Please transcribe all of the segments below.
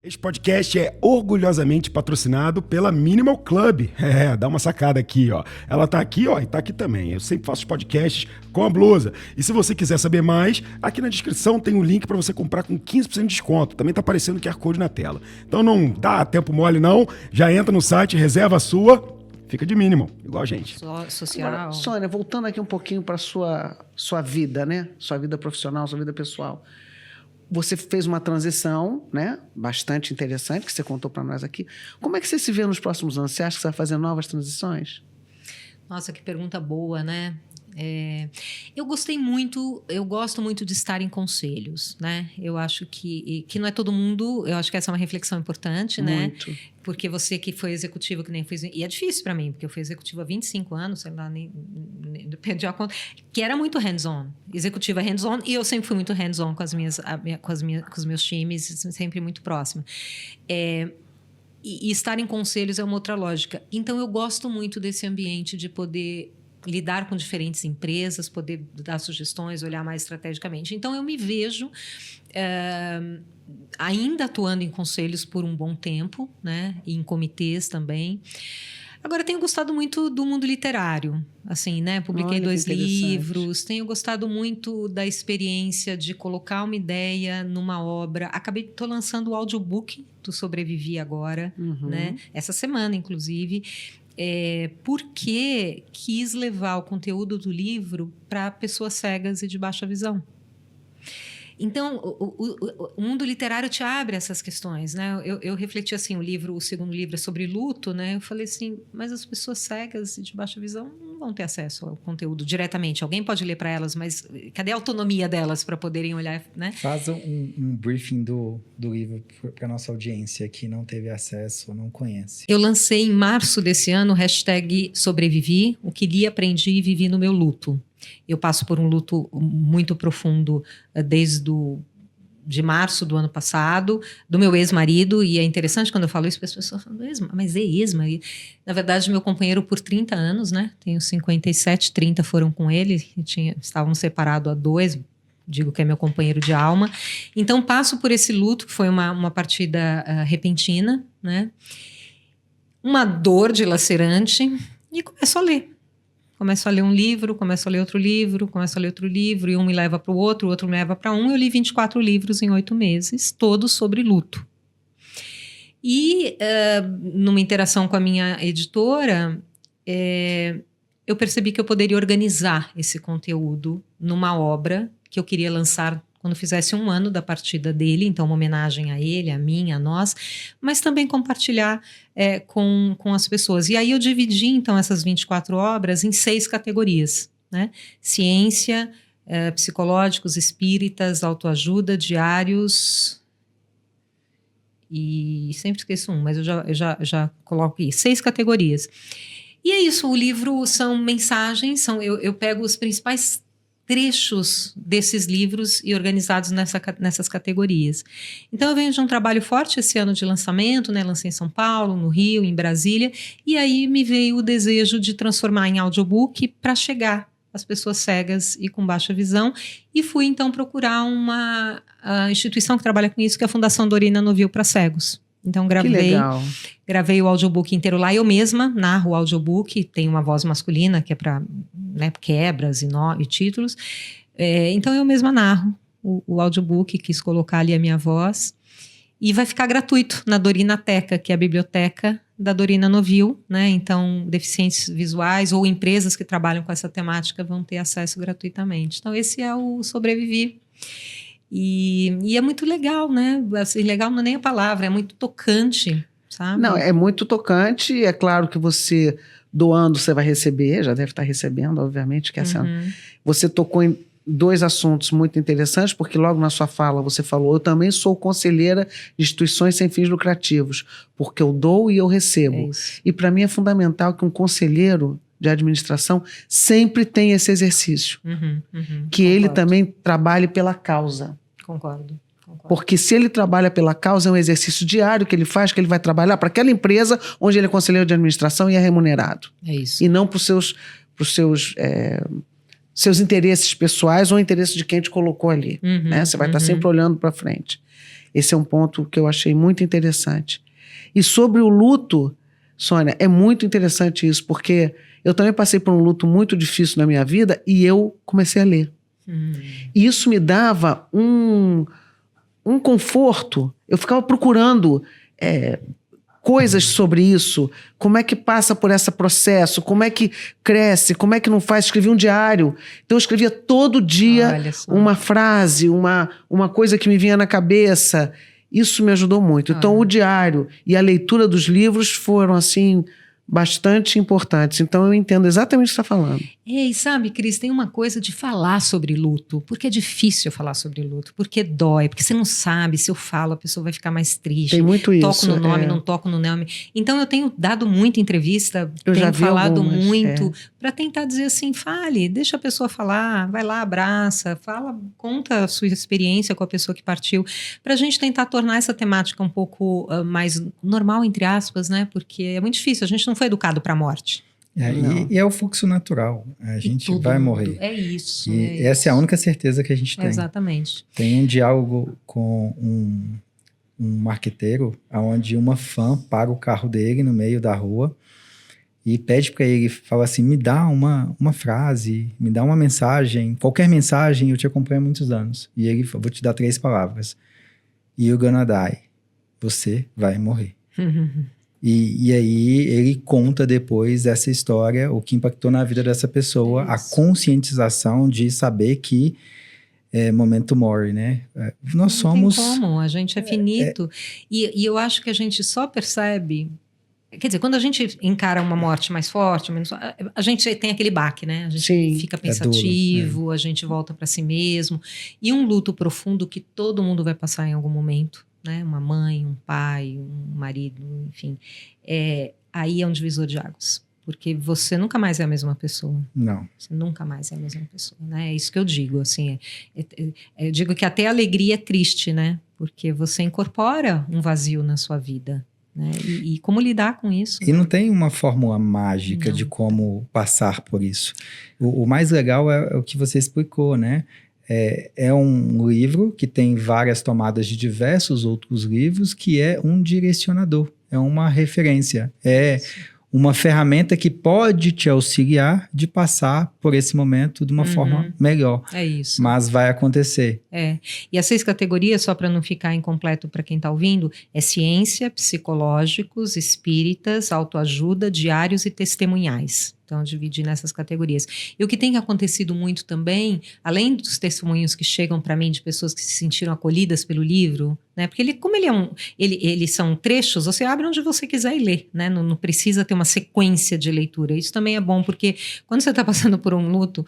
Este podcast é orgulhosamente patrocinado pela Minimal Club. Dá uma sacada aqui, ó. Ela tá aqui, ó, e tá aqui também. Eu sempre faço podcasts com a blusa. E se você quiser saber mais, aqui na descrição tem um link para você comprar com 15% de desconto. Também tá aparecendo o QR Code na tela. Então não dá tempo mole não, já entra no site, reserva a sua, fica de minimal, igual a gente. Social. Agora, Sônia, voltando aqui um pouquinho para sua vida, né? Sua vida profissional, sua vida pessoal. Você fez uma transição, né? Bastante interessante, que você contou para nós aqui. Como é que você se vê nos próximos anos? Você acha que você vai fazer novas transições? Nossa, que pergunta boa, né? Eu gosto muito de estar em conselhos, né? Eu acho que não é todo mundo, eu acho que essa é uma reflexão importante, Muito. né? Porque você que foi executivo, que nem foi, e é difícil para mim, porque eu fui executiva há 25 anos, sei lá, nem perdi a conta, que era muito hands-on, executiva hands-on, e eu sempre fui muito hands-on com os meus times, sempre muito próxima. E estar em conselhos é uma outra lógica. Então, eu gosto muito desse ambiente de poder lidar com diferentes empresas, poder dar sugestões, olhar mais estrategicamente. Então, eu me vejo ainda atuando em conselhos por um bom tempo, né? E em comitês também. Agora, tenho gostado muito do mundo literário, assim, né? Publiquei 2 livros, tenho gostado muito da experiência de colocar uma ideia numa obra. Estou lançando o audiobook do Sobrevivi agora, né? Essa semana, inclusive. Porque quis levar o conteúdo do livro para pessoas cegas e de baixa visão. Então, o mundo literário te abre essas questões, né? Eu refleti assim, o segundo livro é sobre luto, né? Eu falei assim, mas as pessoas cegas e de baixa visão não vão ter acesso ao conteúdo diretamente. Alguém pode ler para elas, mas cadê a autonomia delas para poderem olhar, né? Faz um briefing do livro para nossa audiência que não teve acesso ou não conhece. Eu lancei em março desse ano o hashtag Sobrevivi, o que li, aprendi e vivi no meu luto. Eu passo por um luto muito profundo de março do ano passado, do meu ex-marido, e é interessante quando eu falo isso, as pessoas falam, mas é ex-marido? Na verdade, meu companheiro por 30 anos, né? Tenho 57, 30 foram com ele, estavam separados há 2, digo que é meu companheiro de alma. Então, passo por esse luto, que foi uma partida repentina, né? Uma dor dilacerante, e começo a ler. Começo a ler um livro, começo a ler outro livro, começo a ler outro livro, e um me leva para o outro me leva para um. Eu li 24 livros em 8 meses, todos sobre luto. E, numa interação com a minha editora, eu percebi que eu poderia organizar esse conteúdo numa obra que eu queria lançar quando fizesse 1 ano da partida dele, então uma homenagem a ele, a mim, a nós, mas também compartilhar com as pessoas. E aí eu dividi, então, essas 24 obras em 6 categorias, né? Ciência, psicológicos, espíritas, autoajuda, diários, e sempre esqueço um, mas eu já coloco aqui, 6 categorias. E é isso, o livro são mensagens, eu pego os principais trechos desses livros e organizados nessas categorias. Então, eu venho de um trabalho forte esse ano de lançamento, né? Lancei em São Paulo, no Rio, em Brasília, e aí me veio o desejo de transformar em audiobook para chegar às pessoas cegas e com baixa visão, e fui então procurar uma instituição que trabalha com isso, que é a Fundação Dorina Novil para Cegos. Então, gravei o audiobook inteiro lá. Eu mesma narro o audiobook, tem uma voz masculina que é para, né, quebras e títulos. Então, eu mesma narro o audiobook, quis colocar ali a minha voz. E vai ficar gratuito na Dorinateca, que é a biblioteca da Dorina Novil, né? Então, deficientes visuais ou empresas que trabalham com essa temática vão ter acesso gratuitamente. Então, esse é o Sobrevivi. E é muito legal, né? Assim, legal não é nem a palavra, é muito tocante, sabe? Não, é muito tocante. É claro que você, doando, você vai receber, já deve estar recebendo, obviamente. Que você tocou em 2 assuntos muito interessantes, porque logo na sua fala você falou, eu também sou conselheira de instituições sem fins lucrativos, porque eu dou e eu recebo. E para mim é fundamental que um conselheiro de administração sempre tem esse exercício. Que ele também trabalhe pela causa. Concordo. Porque se ele trabalha pela causa, é um exercício diário que ele faz, que ele vai trabalhar para aquela empresa onde ele é conselheiro de administração e é remunerado. É isso. E não para os seus interesses pessoais ou interesses de quem te colocou ali. Né? Você vai estar sempre olhando para frente. Esse é um ponto que eu achei muito interessante. E sobre o luto, Sônia, é muito interessante isso, porque eu também passei por um luto muito difícil na minha vida e eu comecei a ler. E isso me dava um conforto. Eu ficava procurando coisas sobre isso, como é que passa por esse processo, como é que cresce, como é que não faz. Escrevia um diário. Então eu escrevia todo dia uma frase, uma coisa que me vinha na cabeça. Isso me ajudou muito. Então o diário e a leitura dos livros foram assim bastante importantes. Então eu entendo exatamente o que você está falando. E sabe, Cris, tem uma coisa de falar sobre luto, porque é difícil falar sobre luto, porque dói, porque você não sabe, se eu falo a pessoa vai ficar mais triste. Tem muito isso. Toco no nome, não toco no nome. Então eu tenho dado muita entrevista, eu tenho já vi falado algumas, muito, para tentar dizer assim, fale, deixa a pessoa falar, vai lá, abraça, fala, conta a sua experiência com a pessoa que partiu, para a gente tentar tornar essa temática um pouco mais normal, entre aspas, né? Porque é muito difícil, a gente não foi educado para a morte. E é o fluxo natural. A gente vai morrer. É isso. E essa é a única certeza que a gente tem. Exatamente. Tem um diálogo com um marqueteiro, onde uma fã para o carro dele no meio da rua e pede para ele, fala assim, me dá uma frase, me dá uma mensagem, qualquer mensagem, eu te acompanho há muitos anos. E ele, vou te dar 3 palavras. You're gonna die. Você vai morrer. E aí ele conta depois essa história, o que impactou na vida dessa pessoa, a conscientização de saber que momento mori, né? Nós somos... Não tem como, a gente é finito. E eu acho que a gente só percebe... Quer dizer, quando a gente encara uma morte mais forte, a gente tem aquele baque, né? A gente fica pensativo, duro, a gente volta para si mesmo. E um luto profundo que todo mundo vai passar em algum momento, né? Uma mãe, um pai, um marido, enfim. Aí é um divisor de águas. Porque você nunca mais é a mesma pessoa. Não. Você nunca mais é a mesma pessoa, né? É isso que eu digo, assim. Eu digo que até a alegria é triste, né? Porque você incorpora um vazio na sua vida. Né? E como lidar com isso? E não tem uma fórmula mágica de como passar por isso. O mais legal é o que você explicou, né? É um livro que tem várias tomadas de diversos outros livros, que é um direcionador, é uma referência, uma ferramenta que pode te auxiliar de passar por esse momento de uma forma melhor. É isso. Mas vai acontecer. E as 6 categorias, só para não ficar incompleto para quem está ouvindo, é ciência, psicológicos, espíritas, autoajuda, diários e testemunhais. Então, dividi nessas categorias. E o que tem acontecido muito também, além dos testemunhos que chegam para mim de pessoas que se sentiram acolhidas pelo livro, né? Porque como eles são trechos, você abre onde você quiser e lê, né? Não precisa ter uma sequência de leitura. Isso também é bom, porque quando você está passando por um luto,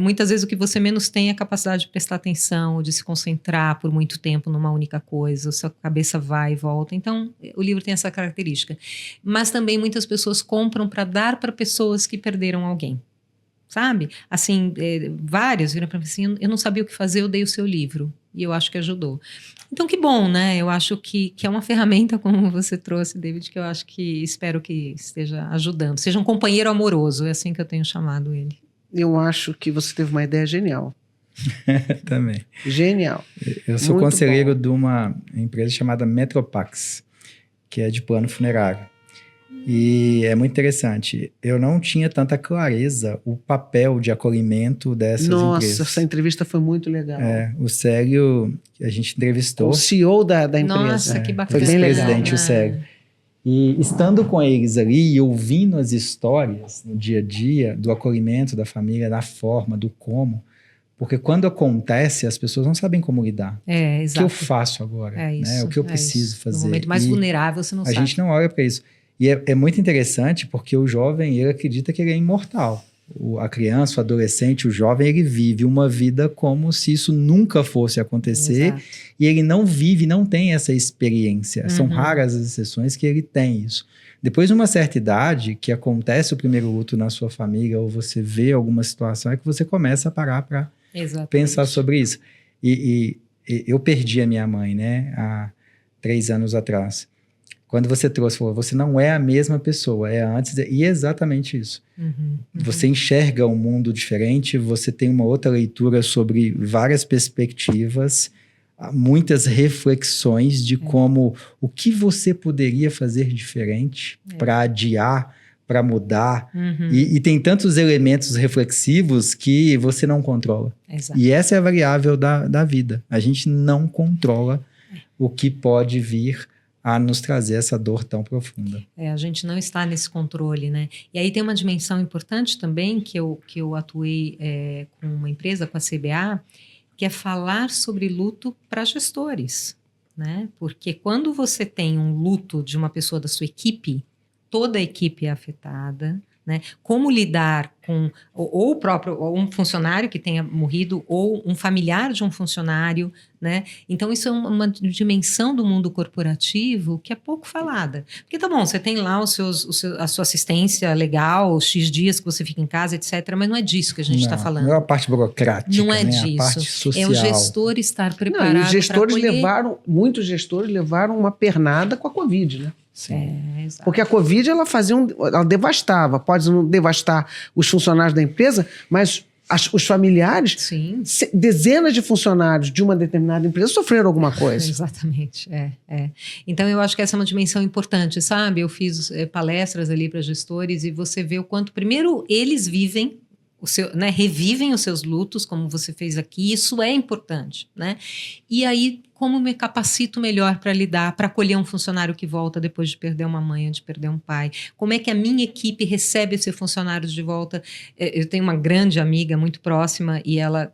muitas vezes o que você menos tem é a capacidade de prestar atenção, ou de se concentrar por muito tempo numa única coisa, a sua cabeça vai e volta. Então, o livro tem essa característica. Mas também muitas pessoas compram para dar para pessoas que perderam alguém, sabe? Assim, vários viram para mim assim, eu não sabia o que fazer, eu dei o seu livro, e eu acho que ajudou. Então, que bom, né? Eu acho que é uma ferramenta, como você trouxe, David, que eu acho que, espero que esteja ajudando. Seja um companheiro amoroso, é assim que eu tenho chamado ele. Eu acho que você teve uma ideia genial. Também. Genial. Eu sou conselheiro de uma empresa chamada Metropax, que é de plano funerário. E é muito interessante. Eu não tinha tanta clareza o papel de acolhimento dessas empresas. Nossa, essa entrevista foi muito legal. O Célio, a gente entrevistou. O CEO da empresa. Nossa, que bacana. Foi bem legal. Presidente, o Célio. E estando com eles ali e ouvindo as histórias no dia a dia do acolhimento da família, da forma, do como, porque quando acontece, as pessoas não sabem como lidar. Exato. O que eu faço agora? É isso, né? O que eu preciso fazer? No momento mais vulnerável, você não sabe. A gente não olha para isso. E é muito interessante porque o jovem, ele acredita que ele é imortal. A criança, o adolescente, o jovem, ele vive uma vida como se isso nunca fosse acontecer. Exato. E ele não vive, não tem essa experiência. São raras as exceções que ele tem isso. Depois de uma certa idade, que acontece o primeiro luto na sua família, ou você vê alguma situação, é que você começa a parar para pensar sobre isso. E eu perdi a minha mãe, né, há 3 anos atrás. Quando você trouxe, falou, você não é a mesma pessoa, é antes, e é exatamente isso. Você enxerga um mundo diferente, você tem uma outra leitura sobre várias perspectivas, muitas reflexões de como o que você poderia fazer diferente para adiar, para mudar. E tem tantos elementos reflexivos que você não controla. Exato. E essa é a variável da vida. A gente não controla o que pode vir a nos trazer essa dor tão profunda. A gente não está nesse controle, né? E aí tem uma dimensão importante também que eu atuei com uma empresa, com a CBA, que é falar sobre luto para gestores, né? Porque quando você tem um luto de uma pessoa da sua equipe, toda a equipe é afetada, né? Como lidar com ou o próprio ou um funcionário que tenha morrido ou um familiar de um funcionário, né? Então isso é uma dimensão do mundo corporativo que é pouco falada. Porque tá bom, você tem lá a sua assistência legal, X dias que você fica em casa, etc. Mas não é disso que a gente está falando. Não é a parte burocrática, não é né? disso. A parte social. É o gestor estar preparado. Os gestores acolher. muitos gestores levaram uma pernada com a Covid, né? Exato. Porque a Covid ela devastava, pode não devastar os funcionários da empresa, mas os familiares, Sim. Dezenas de funcionários de uma determinada empresa sofreram alguma coisa. Exatamente, Então eu acho que essa é uma dimensão importante, sabe? Eu fiz palestras ali para gestores e você vê o quanto, primeiro, eles vivem revivem os seus lutos, como você fez aqui, isso é importante, né? E aí, como me capacito melhor para lidar, para acolher um funcionário que volta depois de perder uma mãe ou de perder um pai? Como é que a minha equipe recebe esses funcionários de volta? Eu tenho uma grande amiga muito próxima e ela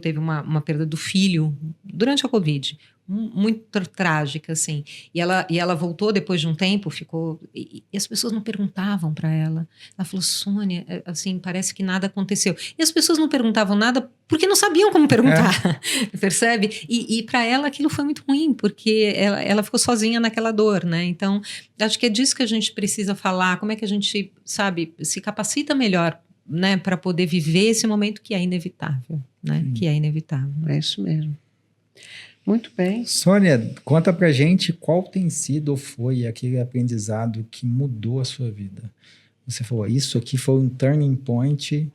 teve uma perda do filho durante a Covid, muito trágica, assim. E ela voltou depois de um tempo, ficou... E as pessoas não perguntavam para ela. Ela falou, Sônia, assim, parece que nada aconteceu. E as pessoas não perguntavam nada porque não sabiam como perguntar, percebe? E para ela aquilo foi muito ruim, porque ela ficou sozinha naquela dor, né? Então, acho que é disso que a gente precisa falar, como é que a gente, sabe, se capacita melhor, né, para poder viver esse momento que é inevitável, né? Que é inevitável. É isso mesmo. Muito bem. Sônia, conta pra gente qual tem sido ou foi aquele aprendizado que mudou a sua vida. Você falou, isso aqui foi um turning point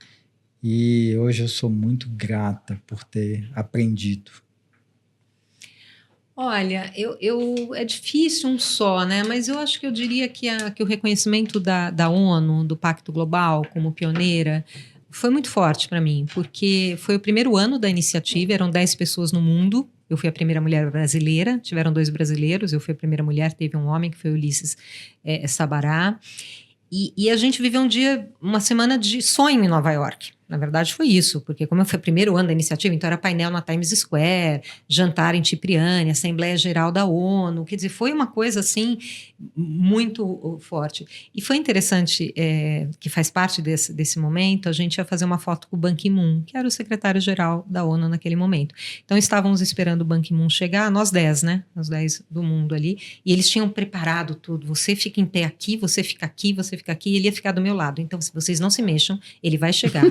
e hoje eu sou muito grata por ter aprendido. Olha, é difícil um só, né? Mas eu acho que eu diria que o reconhecimento da ONU, do Pacto Global, como pioneira, foi muito forte para mim, porque foi o primeiro ano da iniciativa, eram 10 pessoas no mundo. Eu fui a primeira mulher brasileira, tiveram 2 brasileiros, eu fui a primeira mulher, teve um homem que foi o Ulisses Sabará. E a gente viveu uma semana de sonho em Nova York. Na verdade foi isso, porque como foi o primeiro ano da iniciativa, então era painel na Times Square, jantar em Cipriani, Assembleia Geral da ONU, quer dizer, foi uma coisa assim muito forte. E foi interessante, que faz parte desse momento, a gente ia fazer uma foto com o Ban Ki-moon, que era o secretário-geral da ONU naquele momento. Então estávamos esperando o Ban Ki-moon chegar, nós 10, né? Nós 10 do mundo ali, e eles tinham preparado tudo, você fica em pé aqui, você fica aqui, e ele ia ficar do meu lado. Então, se vocês não se mexam, ele vai chegar...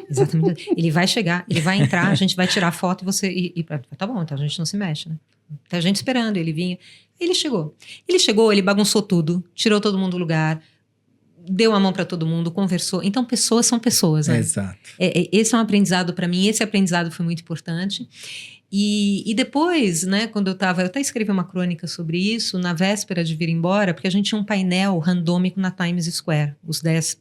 Exatamente. Ele vai chegar, ele vai entrar, a gente vai tirar a foto e você... tá bom, então a gente não se mexe, né? Tem a gente esperando, ele vinha. Ele chegou, ele bagunçou tudo, tirou todo mundo do lugar, deu a mão para todo mundo, conversou. Então, pessoas são pessoas, né? Exato. Esse é um aprendizado para mim, esse aprendizado foi muito importante. E depois, né, quando eu até escrevi uma crônica sobre isso, na véspera de vir embora, porque a gente tinha um painel randômico na Times Square, os 10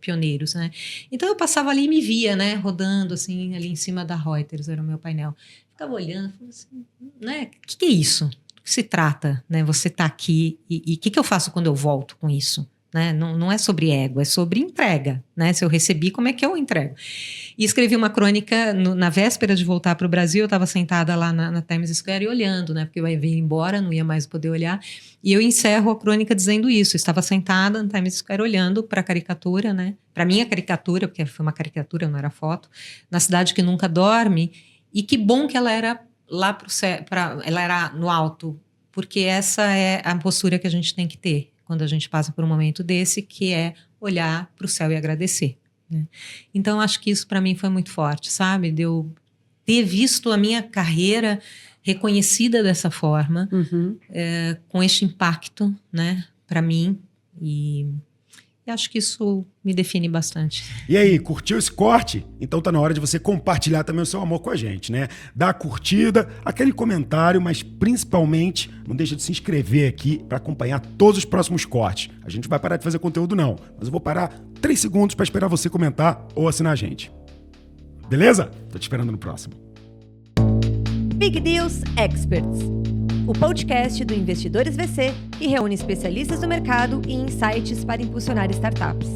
pioneiros, né? Então eu passava ali e me via, né? Rodando assim, ali em cima da Reuters, era o meu painel. Ficava olhando, falava assim, né? O que é isso? Do que se trata, né? Você tá aqui e o que eu faço quando eu volto com isso? Né? Não é sobre ego, é sobre entrega, né? Se eu recebi, como é que eu entrego? E escrevi uma crônica na véspera de voltar para o Brasil, eu estava sentada lá na Times Square e olhando, né? Porque eu ia vir embora, não ia mais poder olhar. E eu encerro a crônica dizendo isso. Eu estava sentada na Times Square olhando para a caricatura, né? Para minha caricatura, porque foi uma caricatura, não era foto, na cidade que nunca dorme. E que bom que ela era lá pro céu, ela era no alto, porque essa é a postura que a gente tem que ter quando a gente passa por um momento desse, que é olhar para o céu e agradecer, né? Então, acho que isso para mim foi muito forte, sabe? De eu ter visto a minha carreira reconhecida dessa forma, com este impacto, né, para mim. E E acho que isso me define bastante. E aí, curtiu esse corte? Então tá na hora de você compartilhar também o seu amor com a gente, né? Dá a curtida, aquele comentário, mas principalmente não deixa de se inscrever aqui para acompanhar todos os próximos cortes. A gente não vai parar de fazer conteúdo não, mas eu vou parar 3 segundos para esperar você comentar ou assinar a gente. Beleza? Tô te esperando no próximo. Big Deals Experts, o podcast do Investidores VC que reúne especialistas do mercado e insights para impulsionar startups.